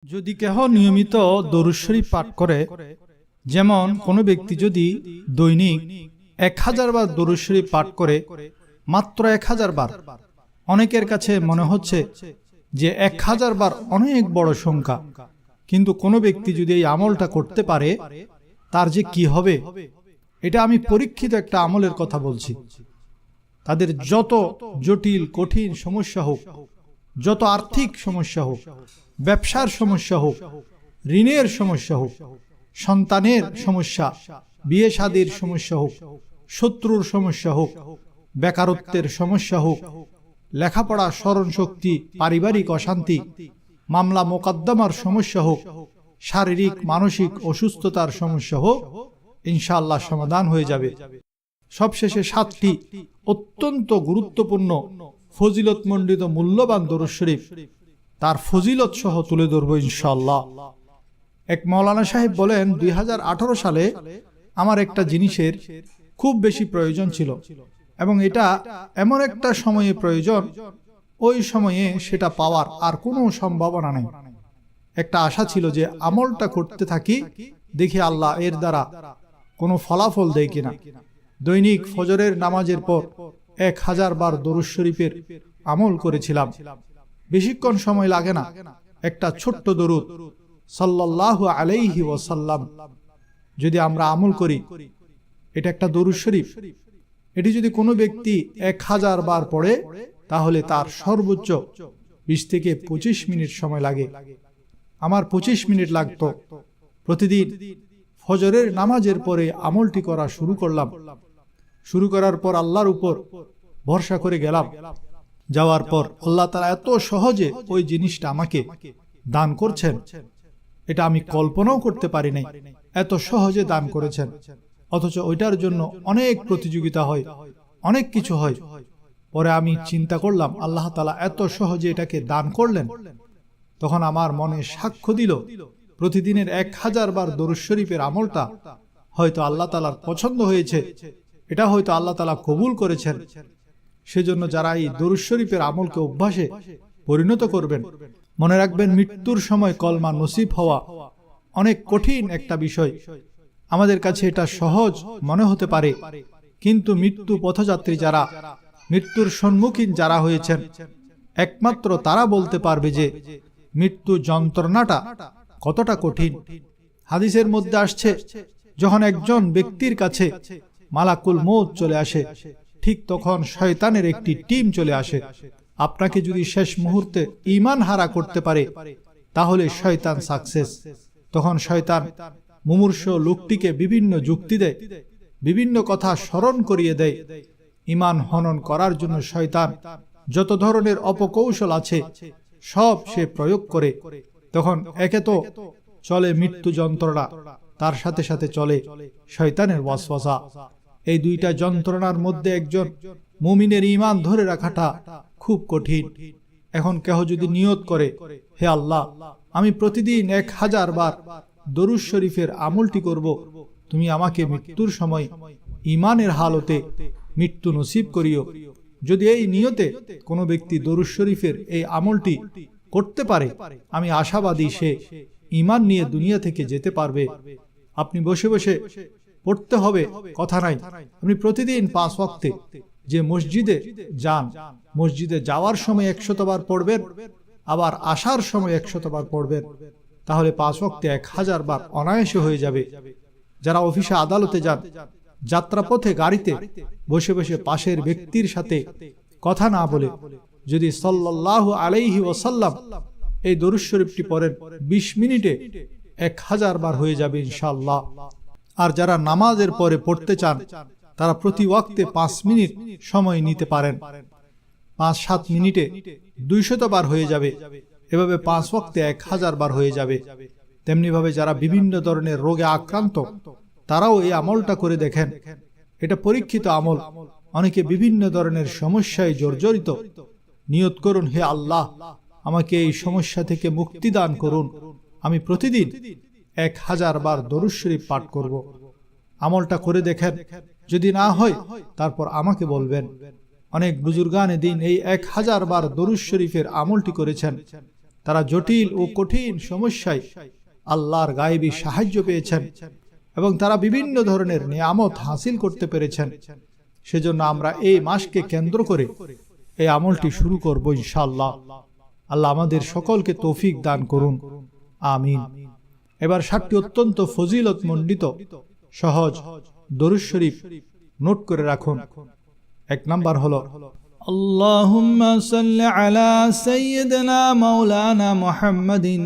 যদি কেহ নিয়মিত দরুদ শরীফ পাঠ করে, যেমন কোনো ব্যক্তি যদি দৈনিক 1000 বার দরুদ শরীফ পাঠ করে, মাত্র 1000 বার। অনেকের কাছে মনে হচ্ছে যে 1000 বার অনেক বড় সংখ্যা, কিন্তু কোনো ব্যক্তি যদি এই আমলটা করতে পারে তার যে কি হবে, এটা আমি পরীক্ষিত একটা আমলের কথা বলছি। তাদের যত জটিল কঠিন সমস্যা হোক, যত আর্থিক সমস্যা হোক, ব্যবসার সমস্যা হোক, ঋণের সমস্যা হোক, সন্তানের সমস্যা, বিয়ে শাদীর সমস্যা হোক, শত্রুর সমস্যা হোক, বেকারত্বের সমস্যা হোক, লেখাপড়া স্মরণ শক্তি, পারিবারিক অশান্তি, মামলা মোকদ্দমার সমস্যা হোক, শারীরিক মানসিক অসুস্থতার সমস্যা হোক, ইনশাআল্লাহ সমাধান হয়ে যাবে। সবশেষে 7টি অত্যন্ত গুরুত্বপূর্ণ ফজিলতমণ্ডিত মূল্যবান দরুদ শরীফ তার ফজিলত সহ তুলে ধরবো ইনশাআল্লাহ। এক মাওলানা সাহেব বলেন, 2018 সালে আমার একটা জিনিসের খুব বেশি প্রয়োজন ছিল, এবং এটা এমন একটা সময়ে প্রয়োজন, ওই সময়ে সেটা পাওয়ার আর কোনো সম্ভাবনা নেই। একটা আশা ছিল যে আমলটা করতে থাকি, দেখি আল্লাহ এর দ্বারা কোনো ফলাফল দেয় কিনা। দৈনিক ফজরের নামাজের পর 1000 বার দরুদ শরীফের আমল করেছিলাম। বেশিক্ষণ সময় লাগে না, একটা ছোট্ট দরুদ সাল্লাল্লাহু আলাইহি ওয়াসাল্লাম যদি আমরা আমল করি, এটা একটা দরুদ শরীফ, এটি যদি কোনো ব্যক্তি 1000 বার পড়ে, তাহলে তার সর্বোচ্চ 20 থেকে 25 মিনিট সময় লাগে। আমার 25 মিনিট লাগতো। প্রতিদিন ফজরের নামাজের পরে আমলটি করা শুরু করলাম। শুরু করার পর আল্লাহর উপর ভরসা করে গেলাম। যাওয়ার পর আল্লাহ তাআলা এত সহজে ওই জিনিসটা আমাকে দান করছেন, এটা আমি কল্পনাও করতে পারি নাই। এত সহজে দান করেছেন, অথচ ওইটার জন্য অনেক প্রতিযোগিতা হয়, অনেক কিছু হয়। পরে আমি চিন্তা করলাম, আল্লাহ তাআলা এত সহজে এটাকে দান করলেন। তখন আমার মনে সাক্ষ্য দিল, প্রতিদিনের 1000 বার দরুদ শরীফের আমলটা হয়তো আল্লাহ তাআলার পছন্দ হয়েছে, এটা হয়তো আল্লাহ তাআলা কবুল করেছেন। সেজন্য যারা এই দরুদ শরীফের আমলকে অভ্যাসে পরিণত করবেন, মনে রাখবেন মৃত্যুর সময় কলমা নসিব হওয়া অনেক কঠিন একটা বিষয়। আমাদের কাছে এটা সহজ মনে হতে পারে, কিন্তু মৃত্যু পথযাত্রী যারা, মৃত্যুর সম্মুখীন যারা হয়েছেন, একমাত্র তারা বলতে পারবে যে মৃত্যু যন্ত্রণাটা কতটা কঠিন। হাদিসের মধ্যে আসছে, যখন একজন ব্যক্তির কাছে মালাকুল মউত চলে আসে, ঠিক তখন শয়তানের একটি টিম চলে আসে। আপনাকে যদি শেষ মুহূর্তে ঈমান হারা করতে পারে, তাহলে শয়তান সাকসেস। তখন শয়তান মুমূর্ষ লোকটিকে বিভিন্ন যুক্তি দেয়, বিভিন্ন কথা স্মরণ করিয়ে দেয়। ঈমান হনন করার জন্য শয়তান যত ধরনের অপকৌশল আছে সব সে প্রয়োগ করে। তখন একে তো চলে মৃত্যু যন্ত্রণা, তার সাথে সাথে চলে শয়তানের ওয়াসওয়াসা। এই দুইটা যন্ত্রণার মধ্যে একজন মুমিনের ঈমান ধরে রাখাটা খুব কঠিন। এখন কেহ যদি নিয়ত করে, হে আল্লাহ, আমি প্রতিদিন 1000 বার দরুদ শরীফের আমলটি করব, তুমি আমাকে মৃত্যুর সময় ঈমানের হালতে মৃত্যু নসিব করিও। যদি এই নিয়তে কোনো ব্যক্তি দরুদ শরীফের এই আমলটি করতে পারে, আমি আশাবাদী সে ঈমান নিয়ে দুনিয়া থেকে যেতে পারবে। আপনি বসে বসে পড়তে হবে কথা নাই, আপনি প্রতিদিন 5 ওয়াক্তে যে মসজিদে যান, মসজিদে যাওয়ার সময় 100 বার পড়বেন, আবার আসার সময় 100 বার পড়বেন, তাহলে 5 ওয়াক্তে 1000 বার অনায়াসে হয়ে যাবে। যারা অফিসে আদালতে যান, যাত্রাপথে গাড়িতে বসে বসে পাশের ব্যক্তির সাথে কথা না বলে যদি সাল্লাল্লাহু আলাইহি ওয়াসাল্লাম এই দরুদ শরীফটি পড়েন, 20 মিনিটে 1000 বার হয়ে যাবে ইনশাআল্লাহ। আর যারা নামাজের পরে পড়তে চান, তারা প্রতি ওয়াক্তে 5 মিনিট সময় নিতে পারেন। 5-7 মিনিটে 200 বার হয়ে যাবে। এভাবে 5 ওয়াক্তে 1000 বার হয়ে যাবে। তেমনিভাবে যারা বিভিন্ন ধরনের রোগে আক্রান্ত, তারাও এই আমলটা করে দেখেন। এটা পরীক্ষিত আমল। অনেকে বিভিন্ন ধরনের সমস্যায় জর্জরিত। নিয়ত করুন, হে আল্লাহ, আমাকে এই সমস্যা থেকে মুক্তি দান করুন। আমি প্রতিদিন 1000 বার দরুদ শরীফ পাঠ করব। আমলটা করে দেখেন, যদি না হয় তারপর আমাকে বলবেন। অনেক বুজুর্গানে দিন এই 1000 বার দরুদ শরীফের আমলটি করেছেন, তারা জটিল ও কঠিন সমস্যায় আল্লাহর গায়েবী সাহায্য পেয়েছেন এবং তারা বিভিন্ন ধরনের নিয়ামত হাসিল করতে পেরেছেন। সেজন্য আমরা এই মাসকে কেন্দ্র করে এই আমলটি শুরু করব ইনশাআল্লাহ। আল্লাহ আমাদের সকলকে তৌফিক দান করুন, আমিন। এবার 7টি অত্যন্ত ফজিলত মণ্ডিত সহজ দরুদ শরীফ নোট করে রাখুন। 1 নাম্বার হলো আল্লাহুম্মা সাল্লি আলা সাইয়্যিদিনা মাওলানা মুহাম্মাদিন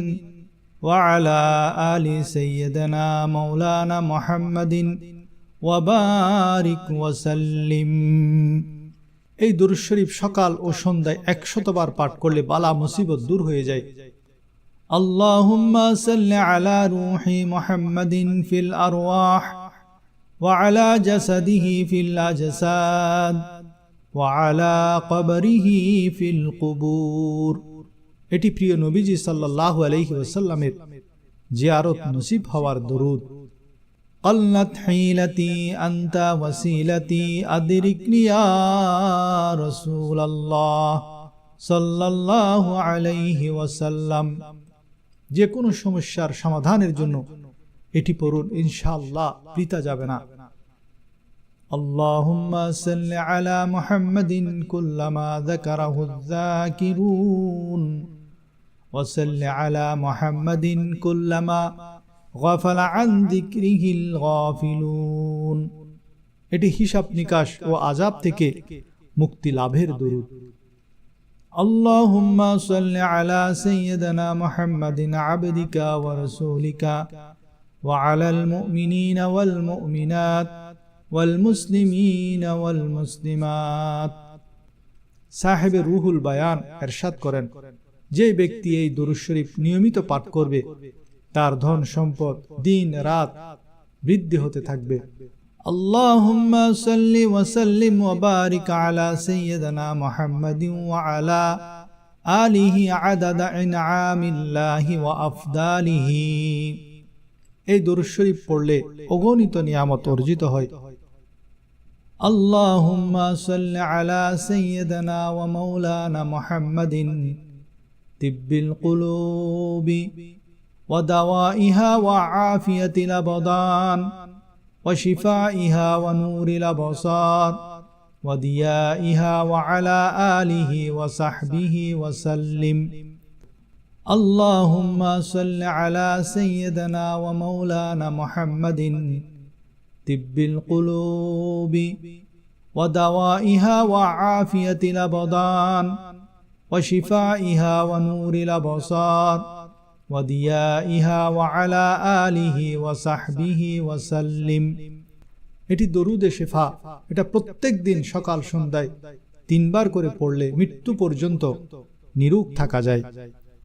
ওয়া আলা আলি সাইয়্যিদিনা মাওলানা মুহাম্মাদিন ওয়া বারিক ওয়া সাল্লিম। এই দরুদ শরীফ সকাল ও সন্ধ্যায় 100 বার পাঠ করলে বালা মুসিবত দূর হয়ে যায়। আল্লাহুম্মা সাল্লি আলা রূহি মুহাম্মাদিন ফিল আরওয়াহ ওয়া আলা জাসাদিহি ফিল আজসাদ ওয়া আলা কবরিহি ফিল কুবুর। এটি প্রিয় নবীজি সাল্লাল্লাহু আলাইহি ওয়াসাল্লামের জিয়ারত নসিব হওয়ার দরুদ। قلت حيلتي أنت وسيلتي أدركني يا رسول الله صلى الله عليه وسلم। যে কোনো সমস্যার সমাধানের জন্য এটি পড়ুন, ইনশাআল্লাহ বৃথা যাবে না। اللهم صل على محمد كلما ذكره الذاكرون وصل على محمد كلما غفل عن ذكره الغافلون। এটি হিসাব নিকাশ ও আযাব থেকে মুক্তি লাভের দরুদ। اللهم صل على سيدنا محمد عبدك ورسولك وعلى المؤمنين والمؤمنات والمسلمين والمسلمات। সাহেব রুহুল বায়ান ইরশাদ করেন, যে ব্যক্তি এই দরুদ শরীফ নিয়মিত পাঠ করবে তার ধন সম্পদ দিন রাত বৃদ্ধি হতে থাকবে। আল্লাহুম্মা সাল্লি ওয়া সাল্লিম ওয়া বারিক আলা সাইয়্যিদিনা মুহাম্মাদিন ওয়া আলা আলিহি আদাদা ইনআমিল্লাহি ওয়া আফদালিহি। এই দরুদ শরীফ পড়লে অগণিত নিয়ামত অর্জিত হয়। আল্লাহুম্মা সাল্লি আলা সাইয়্যিদিনা ওয়া মাওলানা মুহাম্মাদিন তিব্বিল কুলুবি ودوائها وعافية الأبدان وشفائها ونور الأبصار وديائها وعلى آله وصحبه وسلم. اللهم صل على سيدنا ومولانا محمد طب القلوب ودوائها وعافية الأبدان وشفائها ونور الأبصار ওয়াদিয়াইহা ওয়া আলা আলিহি ওয়া সাহবিহি ওয়া সাল্লিম। এটি দরুদে শিফা। এটা প্রত্যেক দিন সকাল সন্ধ্যায় 3 বার করে পড়লে মৃত্যু পর্যন্ত নিরোগ থাকা যায়।